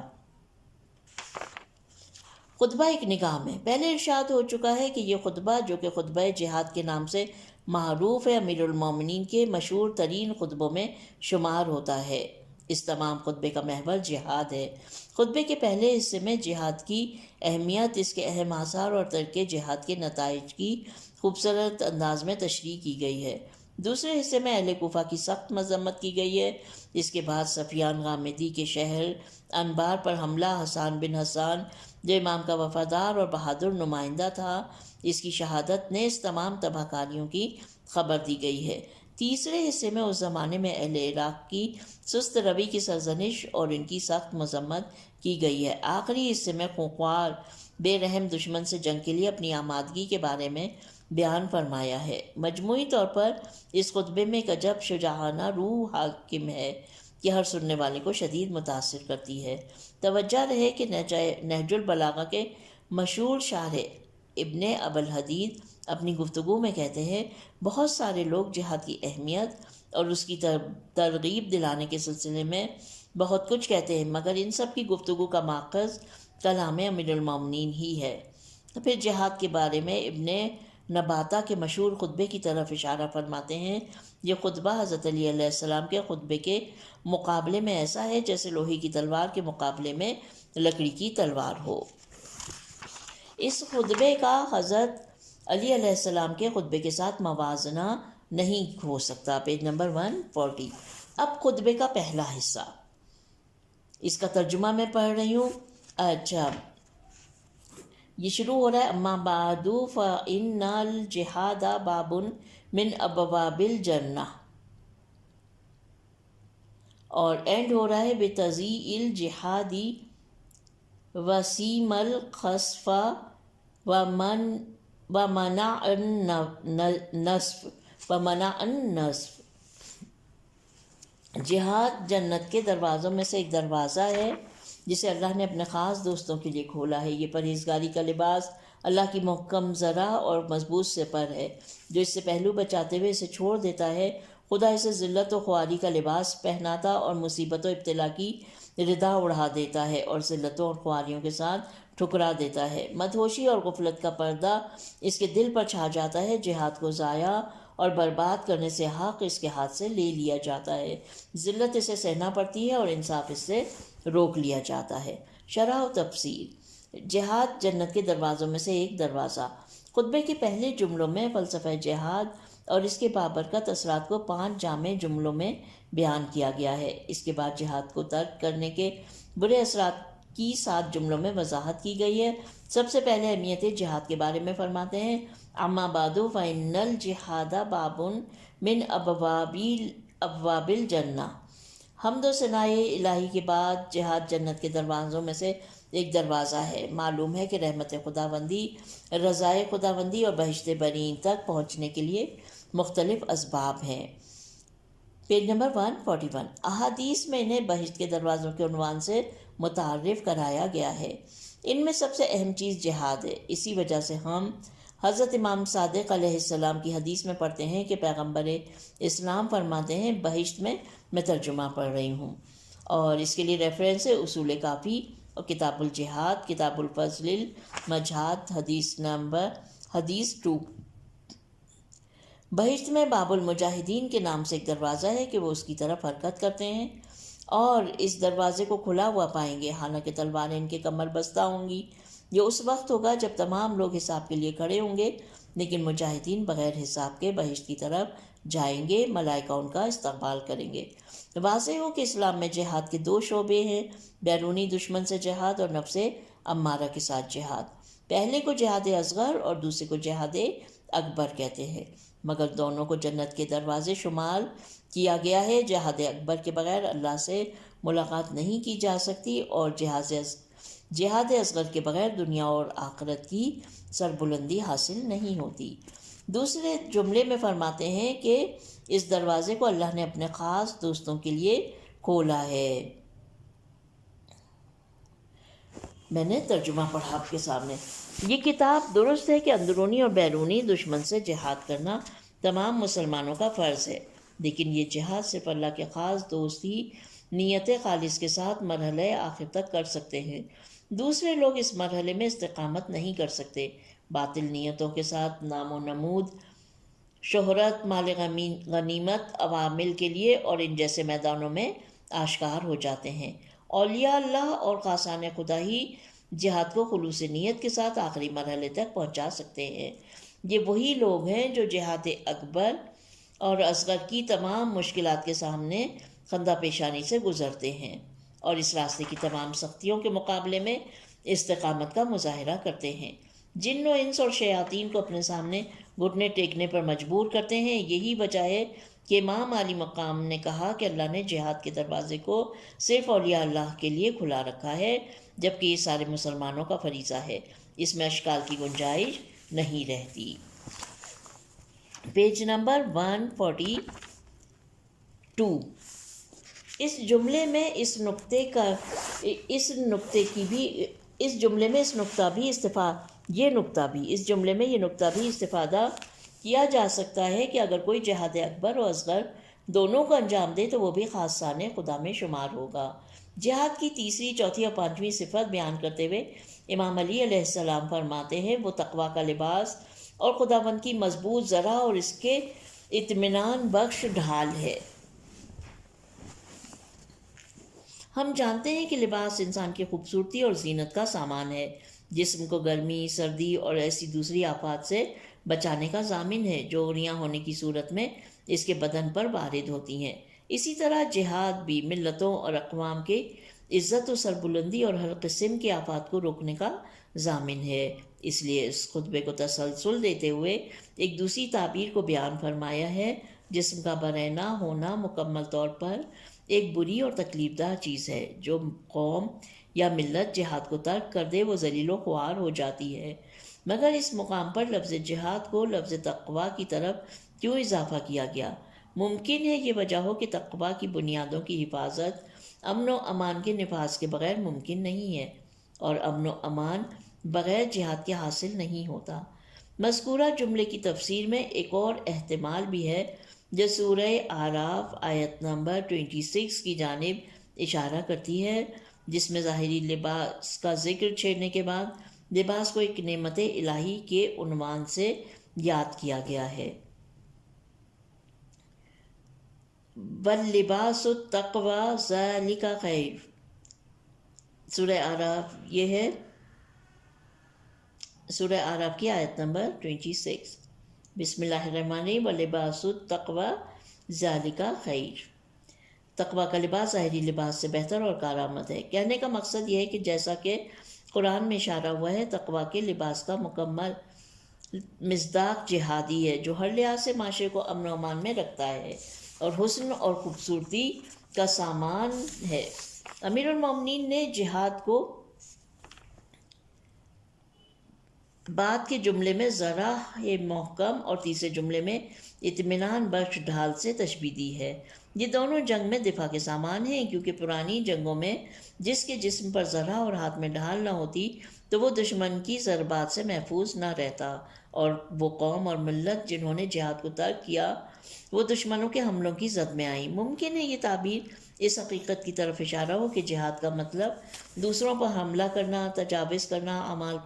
خطبہ ایک نگاہ میں پہلے ارشاد ہو چکا ہے کہ یہ خطبہ جو کہ خطبہ جہاد کے نام سے معروف ہے، امیر المومنین کے مشہور ترین خطبوں میں شمار ہوتا ہے۔ اس تمام خطبے کا محور جہاد ہے۔ خطبے کے پہلے حصے میں جہاد کی اہمیت، اس کے اہم آثار اور ترک جہاد کے نتائج کی خوبصورت انداز میں تشریح کی گئی ہے۔ دوسرے حصے میں اہل کوفہ کی سخت مذمت کی گئی ہے۔ اس کے بعد سفیان غامدی کے شہر انبار پر حملہ، حسان بن حسان جو امام کا وفادار اور بہادر نمائندہ تھا، اس کی شہادت نے اس تمام تباہ کاریوں کی خبر دی گئی ہے۔ تیسرے حصے میں اس زمانے میں اہل عراق کی سست روی کی سرزنش اور ان کی سخت مذمت کی گئی ہے۔ آخری حصے میں خونخوار بے رحم دشمن سے جنگ کے لیے اپنی آمادگی کے بارے میں بیان فرمایا ہے۔ مجموعی طور پر اس خطبے میں ایک عجب شجاعانہ روح حاکم ہے کہ ہر سننے والے کو شدید متاثر کرتی ہے۔ توجہ رہے کہ نہج البلاغہ کے مشہور شارح ابن ابی الحدید اپنی گفتگو میں کہتے ہیں، بہت سارے لوگ جہاد کی اہمیت اور اس کی ترغیب دلانے کے سلسلے میں بہت کچھ کہتے ہیں، مگر ان سب کی گفتگو کا ماخذ کلام امیر المومنین ہی ہے۔ پھر جہاد کے بارے میں ابن نباتہ کے مشہور خطبے کی طرف اشارہ فرماتے ہیں۔ یہ خطبہ حضرت علی علیہ السلام کے خطبے کے مقابلے میں ایسا ہے جیسے لوہے کی تلوار کے مقابلے میں لکڑی کی تلوار ہو۔ اس خطبے کا حضرت علی علیہ السلام کے خطبے کے ساتھ موازنہ نہیں ہو سکتا۔ Page number 140۔ اب خطبے کا پہلا حصہ، اس کا ترجمہ میں پڑھ رہی ہوں۔ اچھا، یہ شروع ہو رہا ہے اما بعد فإن الجہاد باب من ابواب الجنہ، اور اینڈ ہو رہا ہے بتضیع الجہاد وسیم الخسف ومنع النصف۔ جہاد جنت کے دروازوں میں سے ایک دروازہ ہے جسے اللہ نے اپنے خاص دوستوں کے لیے کھولا ہے۔ یہ پرہیزگاری کا لباس اللہ کی محکم ذرا اور مضبوط سپر ہے، جو اس سے پہلو بچاتے ہوئے اسے چھوڑ دیتا ہے۔ خدا اسے ذلت و خواری کا لباس پہناتا اور مصیبت و ابتلا کی ردا اڑا دیتا ہے اور ذلتوں اور خواریوں کے ساتھ ٹھکرا دیتا ہے۔ مدہوشی اور غفلت کا پردہ اس کے دل پر چھا جاتا ہے۔ جہاد کو ضائع اور برباد کرنے سے حق اس کے ہاتھ سے لے لیا جاتا ہے، ذلت اسے سہنا پڑتی ہے اور انصاف اس سے روک لیا جاتا ہے۔ شرح و تفسیر۔ جہاد جنت کے دروازوں میں سے ایک دروازہ۔ خطبے کے پہلے جملوں میں فلسفہ جہاد اور اس کے بابرکت اثرات کو 5 جامع جملوں میں بیان کیا گیا ہے۔ اس کے بعد جہاد کو ترک کرنے کے برے اثرات کی 7 جملوں میں وضاحت کی گئی ہے۔ سب سے پہلے اہمیت جہاد کے بارے میں فرماتے ہیں، اما بعد فإن الجہاد باب من ابواب الجنہ۔ حمد و ثناء الہی کے بعد جہاد جنت کے دروازوں میں سے ایک دروازہ ہے۔ معلوم ہے کہ رحمت خداوندی، رضائے خداوندی اور بہشت برین تک پہنچنے کے لیے مختلف اسباب ہیں۔ Page number 141۔ احادیث میں انہیں بہشت کے دروازوں کے عنوان سے متعارف کرایا گیا ہے۔ ان میں سب سے اہم چیز جہاد ہے۔ اسی وجہ سے ہم حضرت امام صادق علیہ السلام کی حدیث میں پڑھتے ہیں کہ پیغمبر اسلام فرماتے ہیں، بہشت میں ترجمہ پڑھ رہی ہوں، اور اس کے لیے ریفرنس ہے اصول کافی اور کتاب الجہاد، کتاب الفضل المجہاد، حدیث 2۔ بہشت میں باب المجاہدین کے نام سے ایک دروازہ ہے کہ وہ اس کی طرف حرکت کرتے ہیں اور اس دروازے کو کھلا ہوا پائیں گے، حالانکہ تلواریں ان کے کمر بستہ ہوں گی۔ یہ اس وقت ہوگا جب تمام لوگ حساب کے لیے کھڑے ہوں گے، لیکن مجاہدین بغیر حساب کے بہشت کی طرف جائیں گے، ملائکہ ان کا استقبال کریں گے۔ واضح ہو کہ اسلام میں جہاد کے 2 شعبے ہیں، بیرونی دشمن سے جہاد اور نفس امارہ کے ساتھ جہاد۔ پہلے کو جہاد اصغر اور دوسرے کو جہاد اکبر کہتے ہیں، مگر دونوں کو جنت کے دروازے شمار کیا گیا ہے۔ جہاد اکبر کے بغیر اللہ سے ملاقات نہیں کی جا سکتی اور جہاد اصغر کے بغیر دنیا اور آخرت کی سربلندی حاصل نہیں ہوتی۔ دوسرے جملے میں فرماتے ہیں کہ اس دروازے کو اللہ نے اپنے خاص دوستوں کے لیے کھولا ہے۔ میں نے ترجمہ پڑھا آپ کے سامنے۔ یہ کتاب درست ہے کہ اندرونی اور بیرونی دشمن سے جہاد کرنا تمام مسلمانوں کا فرض ہے، لیکن یہ جہاد صرف اللہ کے خاص دوست ہی نیت خالص کے ساتھ مرحلہ آخر تک کر سکتے ہیں۔ دوسرے لوگ اس مرحلے میں استقامت نہیں کر سکتے۔ باطل نیتوں کے ساتھ نام و نمود، شہرت، مال غنیمت، عوامل کے لیے اور ان جیسے میدانوں میں آشکار ہو جاتے ہیں۔ اولیاء اللہ اور خاصان خدا ہی جہاد کو خلوص نیت کے ساتھ آخری مرحلے تک پہنچا سکتے ہیں۔ یہ وہی لوگ ہیں جو جہاد اکبر اور اصغر کی تمام مشکلات کے سامنے خندہ پیشانی سے گزرتے ہیں اور اس راستے کی تمام سختیوں کے مقابلے میں استقامت کا مظاہرہ کرتے ہیں۔ جن و انس اور شیاطین کو اپنے سامنے گھٹنے ٹیکنے پر مجبور کرتے ہیں۔ یہی وجہ ہے کہ امام علی مقام نے کہا کہ اللہ نے جہاد کے دروازے کو صرف اولیاء اللہ کے لیے کھلا رکھا ہے، جبکہ یہ سارے مسلمانوں کا فریضہ ہے، اس میں اشکال کی گنجائش نہیں رہتی۔ Page number 142۔ اس جملے میں اس نقطہ بھی استفادہ کیا جا سکتا ہے کہ اگر کوئی جہاد اکبر و اصغر دونوں کو انجام دے تو وہ بھی خاصان خدا میں شمار ہوگا۔ جہاد کی تیسری، چوتھی اور پانچویں صفت بیان کرتے ہوئے امام علی علیہ السلام فرماتے ہیں وہ تقویٰ کا لباس اور خداوند کی مضبوط ذرا اور اس کے اطمینان بخش ڈھال ہے۔ ہم جانتے ہیں کہ لباس انسان کی خوبصورتی اور زینت کا سامان ہے، جسم کو گرمی، سردی اور ایسی دوسری آفات سے بچانے کا ضامن ہے جو اوریاں ہونے کی صورت میں اس کے بدن پر وارد ہوتی ہیں۔ اسی طرح جہاد بھی ملتوں اور اقوام کے عزت و سربلندی اور ہر قسم کی آفات کو روکنے کا ضامن ہے۔ اس لیے اس خطبے کو تسلسل دیتے ہوئے ایک دوسری تعبیر کو بیان فرمایا ہے۔ جسم کا برہنہ ہونا مکمل طور پر ایک بری اور تکلیف دہ چیز ہے۔ جو قوم یا ملت جہاد کو ترک کر دے وہ ذلیل و خوار ہو جاتی ہے۔ مگر اس مقام پر لفظ جہاد کو لفظ تقویٰ کی طرف کیوں اضافہ کیا گیا؟ ممکن ہے یہ وجہ ہو کہ تقویٰ کی بنیادوں کی حفاظت امن و امان کے نفاذ کے بغیر ممکن نہیں ہے، اور امن و امان بغیر جہاد کے حاصل نہیں ہوتا۔ مذکورہ جملے کی تفسیر میں ایک اور احتمال بھی ہے جو سورہ اعراف آیت نمبر 26 کی جانب اشارہ کرتی ہے، جس میں ظاہری لباس کا ذکر چھیڑنے کے بعد لباس کو ایک نعمت الہی کے عنوان سے یاد کیا گیا ہے۔ وَاللِّبَاسُ التَّقْوَىٰ ذَلِكَ خَيْرٌ۔ سورہ اعراف یہ ہے سورہ اعراف کی آیت نمبر 26۔ بسم اللہ الرحمن الرحیم۔ وَلِبَاسُ التَّقْوَىٰ ذَلِكَ خَيْرٌ۔ تقویٰ کا لباس ظاہری لباس سے بہتر اور کارآمد ہے۔ کہنے کا مقصد یہ ہے کہ جیسا کہ قرآن میں اشارہ ہوا ہے، تقویٰ کے لباس کا مکمل مصداق جہادی ہے، جو ہر لحاظ سے معاشرے کو امن و امان میں رکھتا ہے اور حسن اور خوبصورتی کا سامان ہے۔ امیر المومنین نے جہاد کو بعد کے جملے میں ذرا محکم اور تیسرے جملے میں اطمینان بخش ڈھال سے تشبیہ دی ہے۔ یہ دونوں جنگ میں دفاع کے سامان ہیں، کیونکہ پرانی جنگوں میں جس کے جسم پر ذرا اور ہاتھ میں ڈھال نہ ہوتی تو وہ دشمن کی ضربات سے محفوظ نہ رہتا، اور وہ قوم اور ملت جنہوں نے جہاد کو ترک کیا وہ دشمنوں کے حملوں کی زد میں آئیں۔ ممکن ہے یہ تعبیر اس حقیقت کی طرف اشارہ ہو کہ جہاد کا مطلب دوسروں پر حملہ کرنا، تجاوز کرنا، اموال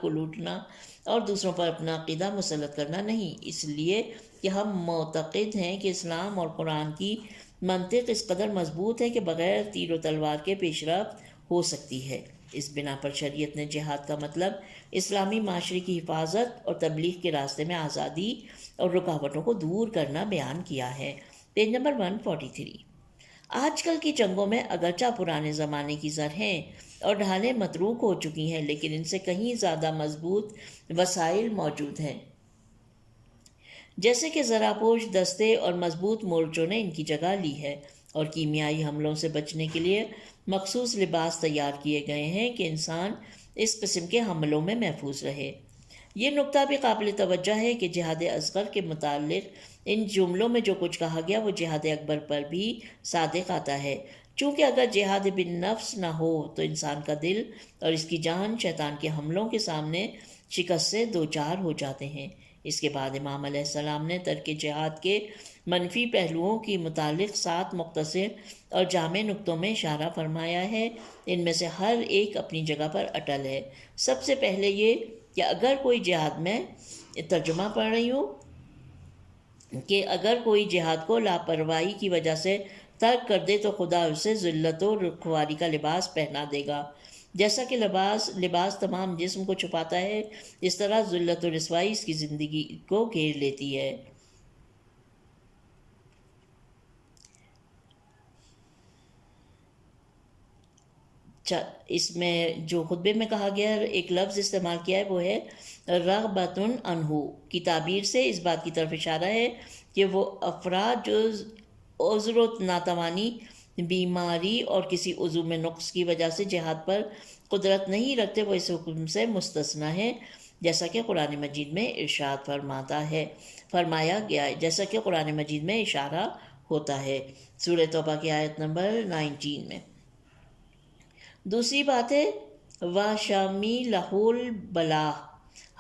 کو لوٹنا اور دوسروں پر اپنا عقیدہ مسلط کرنا نہیں، اس لیے کہ ہم معتقد ہیں کہ اسلام اور قرآن کی منطق اس قدر مضبوط ہے کہ بغیر تیر و تلوار کے پیش رفت ہو سکتی ہے۔ اس بنا پر شریعت نے جہاد کا مطلب اسلامی معاشرے کی حفاظت اور تبلیغ کے راستے میں آزادی اور رکاوٹوں کو دور کرنا بیان کیا ہے۔ Page number 143۔ آج کل کی جنگوں میں اگرچہ پرانے زمانے کی زرہیں اور ڈھالیں متروک ہو چکی ہیں، لیکن ان سے کہیں زیادہ مضبوط وسائل موجود ہیں، جیسے کہ زرہپوش دستے اور مضبوط مورچوں نے ان کی جگہ لی ہے، اور کیمیائی حملوں سے بچنے کے لیے مخصوص لباس تیار کیے گئے ہیں کہ انسان اس قسم کے حملوں میں محفوظ رہے۔ یہ نکتہ بھی قابل توجہ ہے کہ جہاد اصغر کے متعلق ان جملوں میں جو کچھ کہا گیا وہ جہاد اکبر پر بھی صادق آتا ہے، چونکہ اگر جہاد بن نفس نہ ہو تو انسان کا دل اور اس کی جان شیطان کے حملوں کے سامنے شکست سے دوچار ہو جاتے ہیں۔ اس کے بعد امام علیہ السلام نے ترک جہاد کے منفی پہلوؤں کی متعلق 7 مختصر اور جامع نکتوں میں اشارہ فرمایا ہے۔ ان میں سے ہر ایک اپنی جگہ پر اٹل ہے۔ سب سے پہلے یہ کہ اگر کوئی جہاد میں ترجمہ پڑھ رہی ہوں کہ اگر کوئی جہاد کو لاپرواہی کی وجہ سے ترک کر دے تو خدا اسے ذلت و رخواری کا لباس پہنا دے گا۔ جیسا کہ لباس تمام جسم کو چھپاتا ہے، اس طرح ذلت و رسوائی اس کی زندگی کو گھیر لیتی ہے۔ اس میں جو خطبے میں کہا گیا ہے، ایک لفظ استعمال کیا ہے، وہ ہے رغبۃ عنہ کی تعبیر سے اس بات کی طرف اشارہ ہے کہ وہ افراد جو عذر و ناتوانی، بیماری اور کسی عضو میں نقص کی وجہ سے جہاد پر قدرت نہیں رکھتے، وہ اس حکم سے مستثنی ہیں، جیسا کہ قرآن مجید میں ارشاد فرمایا گیا ہے، جیسا کہ قرآن مجید میں اشارہ ہوتا ہے سورہ توبہ کی آیت نمبر 19 میں۔ دوسری بات ہے واشامی لہول بلا،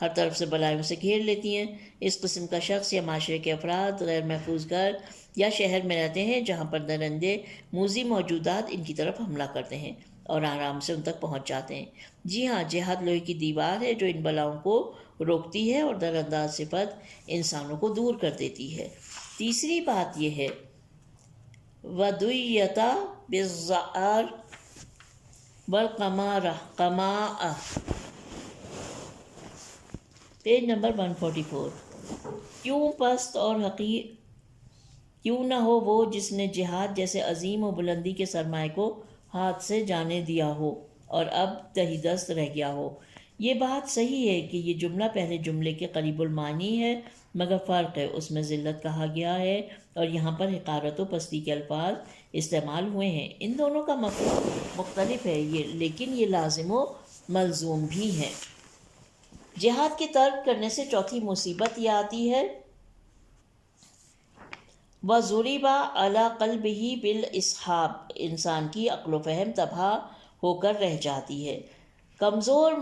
ہر طرف سے بلائیں اسے گھیر لیتی ہیں۔ اس قسم کا شخص یا معاشرے کے افراد غیر محفوظ گھر یا شہر میں رہتے ہیں جہاں پر درندے موذی موجودات ان کی طرف حملہ کرتے ہیں اور آرام سے ان تک پہنچ جاتے ہیں۔ جی ہاں، جہاد لوہے کی دیوار ہے جو ان بلاؤں کو روکتی ہے اور درانداز صفت انسانوں کو دور کر دیتی ہے۔ تیسری بات یہ ہے ودیتا بالزعار والقماء، پیج نمبر 144۔ کیوں پست اور حقیر کیوں نہ ہو وہ جس نے جہاد جیسے عظیم و بلندی کے سرمایہ کو ہاتھ سے جانے دیا ہو اور اب تہی دست رہ گیا ہو۔ یہ بات صحیح ہے کہ یہ جملہ پہلے جملے کے قریب المعنی ہے، مگر فرق ہے، اس میں ذلت کہا گیا ہے اور یہاں پر حقارت و پستی کے الفاظ استعمال ہوئے ہیں۔ ان دونوں کا مفہوم مختلف ہے، لیکن یہ لازم و ملزوم بھی ہیں۔ جہاد کے ترک کرنے سے چوتھی مصیبت یہ آتی ہے وَضُرِبَ عَلَىٰ قَلْبِهِ بِالْإِسْحَابِ، انسان کی عقل و فہم تباہ ہو کر رہ جاتی ہے۔ کمزور،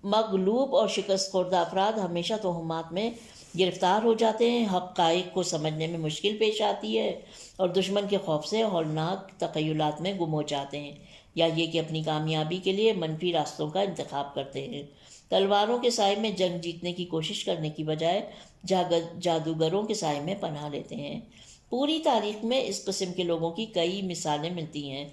مغلوب اور شکست خوردہ افراد ہمیشہ توہمات میں گرفتار ہو جاتے ہیں، حقائق کو سمجھنے میں مشکل پیش آتی ہے اور دشمن کے خوف سے ہولناک تخیلات میں گم ہو جاتے ہیں، یا یہ کہ اپنی کامیابی کے لیے منفی راستوں کا انتخاب کرتے ہیں۔ تلواروں کے سائے میں جنگ جیتنے کی کوشش کرنے کی بجائے جادوگروں کے سائے میں پناہ لیتے ہیں۔ پوری تاریخ میں اس قسم کے لوگوں کی کئی مثالیں ملتی ہیں۔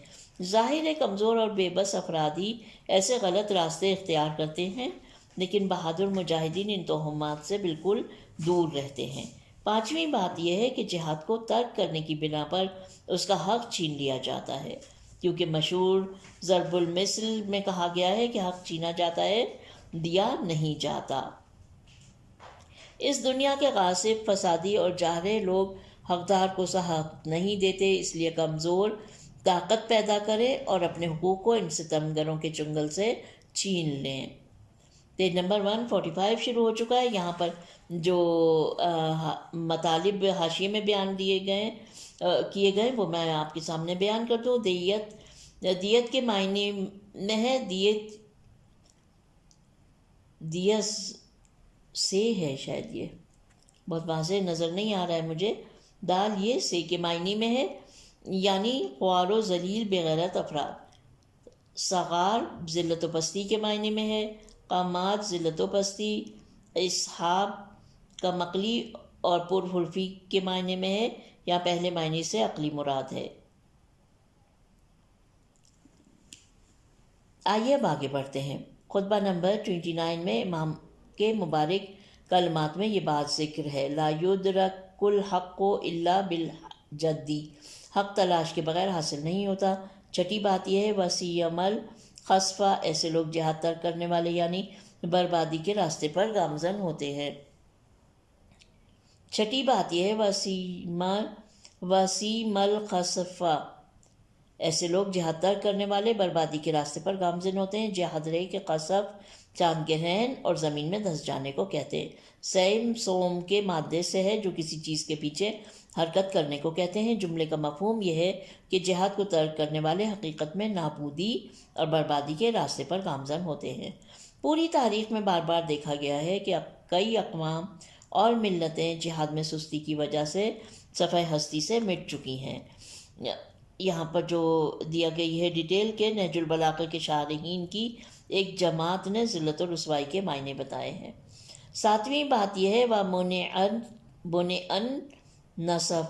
ظاہر ہے کمزور اور بے بس افراد ہی ایسے غلط راستے اختیار کرتے ہیں، لیکن بہادر مجاہدین ان توہمات سے بالکل دور رہتے ہیں۔ پانچویں بات یہ ہے کہ جہاد کو ترک کرنے کی بنا پر اس کا حق چھین لیا جاتا ہے، کیونکہ مشہور ضرب المثل میں کہا گیا ہے کہ حق چھینا جاتا ہے، دیا نہیں جاتا۔ اس دنیا کے غاصب، فسادی اور جاہل لوگ حقدار کو حق نہیں دیتے، اس لیے کمزور طاقت پیدا کرے اور اپنے حقوق کو ان ستمگروں کے چنگل سے چھین لیں۔ پیج نمبر 145 شروع ہو چکا ہے۔ یہاں پر جو مطالب حاشیے میں بیان کیے گئے وہ میں آپ کے سامنے بیان کر دوں۔ دیت کے معنی میں ہے، دیس سے ہے، شاید یہ بہت واضح نظر نہیں آ رہا ہے مجھے، دال یہ سے کے معنی میں ہے، یعنی خوار و ذلیل بغیرت افراد۔ صغار ذلت و پستی کے معنی میں ہے، قامات ذلت و پستی، اصحاب کا مقلی اور پرحلفی کے معنی میں ہے، یا پہلے معنی سے عقلی مراد ہے۔ آئیے اب آگے بڑھتے ہیں۔ خطبہ نمبر 29 میں امام کے مبارک کلمات میں یہ بات ذکر ہے، لا یدرک الحق الا بالجدی، حق تلاش کے بغیر حاصل نہیں ہوتا۔ چھٹی بات یہ ہے وسیم الخسفہ، ایسے لوگ جہاد ترک کرنے والے یعنی بربادی کے راستے پر گامزن ہوتے ہیں۔ چھٹی بات یہ ہے وسیم الخسفہ، ایسے لوگ جہاد ترک کرنے والے بربادی کے راستے پر گامزن ہوتے ہیں۔ جہاد رہے کہ قصف چاند کے رہن اور زمین میں دھس جانے کو کہتے ہیں۔ سیم سوم کے مادے سے ہے جو کسی چیز کے پیچھے حرکت کرنے کو کہتے ہیں۔ جملے کا مفہوم یہ ہے کہ جہاد کو ترک کرنے والے حقیقت میں نابودی اور بربادی کے راستے پر گامزن ہوتے ہیں۔ پوری تاریخ میں بار بار دیکھا گیا ہے کہ کئی اقوام اور ملتیں جہاد میں سستی کی وجہ سے صفحہ ہستی سے مٹ چکی ہیں۔ یہاں پر جو دیا گئی ہے ڈیٹیل کے نہج البلاغہ کے شارحین کی ایک جماعت نے ذلت و رسوائی کے معنی بتائے ہیں۔ ساتویں بات یہ ہے بُنِعَ نصب،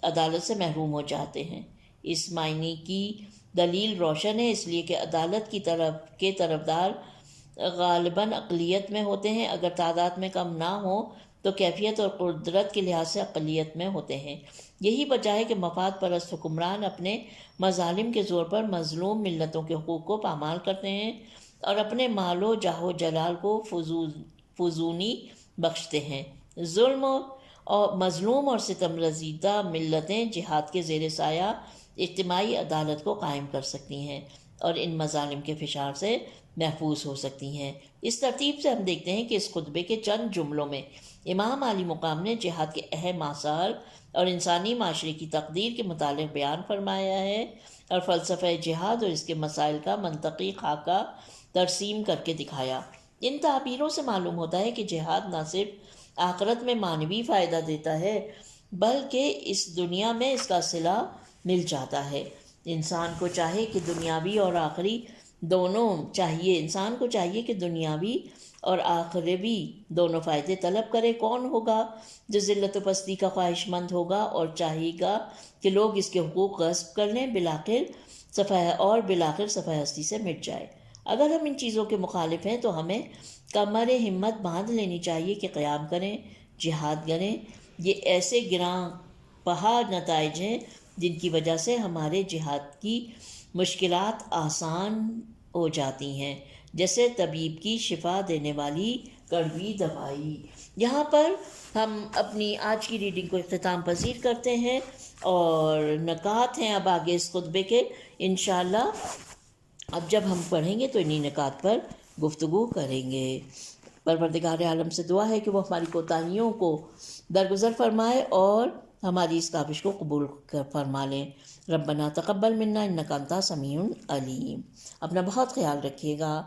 عدالت سے محروم ہو جاتے ہیں۔ اس معنی کی دلیل روشن ہے، اس لیے کہ عدالت کی طرفدار غالباً اقلیت میں ہوتے ہیں، اگر تعداد میں کم نہ ہو تو کیفیت اور قدرت کے لحاظ سے اقلیت میں ہوتے ہیں۔ یہی وجہ ہے کہ مفاد پرست حکمران اپنے مظالم کے زور پر مظلوم ملتوں کے حقوق کو پامال کرتے ہیں اور اپنے مال و جاہ و جلال کو فزونی بخشتے ہیں۔ ظلم اور مظلوم اور ستم رسیدہ ملتیں جہاد کے زیر سایہ اجتماعی عدالت کو قائم کر سکتی ہیں اور ان مظالم کے فشار سے محفوظ ہو سکتی ہیں۔ اس ترتیب سے ہم دیکھتے ہیں کہ اس خطبے کے چند جملوں میں امام عالی مقام نے جہاد کے اہم آثار اور انسانی معاشرے کی تقدیر کے متعلق بیان فرمایا ہے اور فلسفہ جہاد اور اس کے مسائل کا منطقی خاکہ ترسیم کر کے دکھایا۔ ان تعبیروں سے معلوم ہوتا ہے کہ جہاد نہ صرف آخرت میں معنوی فائدہ دیتا ہے بلکہ اس دنیا میں اس کا صلہ مل جاتا ہے۔ انسان کو چاہیے کہ دنیاوی اور آخروی دونوں فائدے طلب کرے۔ کون ہوگا جو ذلت و پستی کا خواہش مند ہوگا اور چاہے گا کہ لوگ اس کے حقوق غصب کر لیں بالآخر صفحہ ہستی سے مٹ جائے۔ اگر ہم ان چیزوں کے مخالف ہیں تو ہمیں کمر ہمت باندھ لینی چاہیے کہ قیام کریں، جہاد کریں۔ یہ ایسے گراں پہاڑ نتائج ہیں جن کی وجہ سے ہمارے جہاد کی مشکلات آسان ہو جاتی ہیں، جیسے طبیب کی شفا دینے والی کڑوی دوائی۔ یہاں پر ہم اپنی آج کی ریڈنگ کو اختتام پذیر کرتے ہیں اور نکات ہیں اب آگے اس خطبے کے انشاءاللہ اب جب ہم پڑھیں گے تو انہی نکات پر گفتگو کریں گے۔ پروردگار عالم سے دعا ہے کہ وہ ہماری کوتاہیوں کو درگزر فرمائے اور ہماری اس کاوش کو قبول فرما لیں۔ ربنا تقبل منا انک انت سمیع علیم۔ اپنا بہت خیال رکھیے گا۔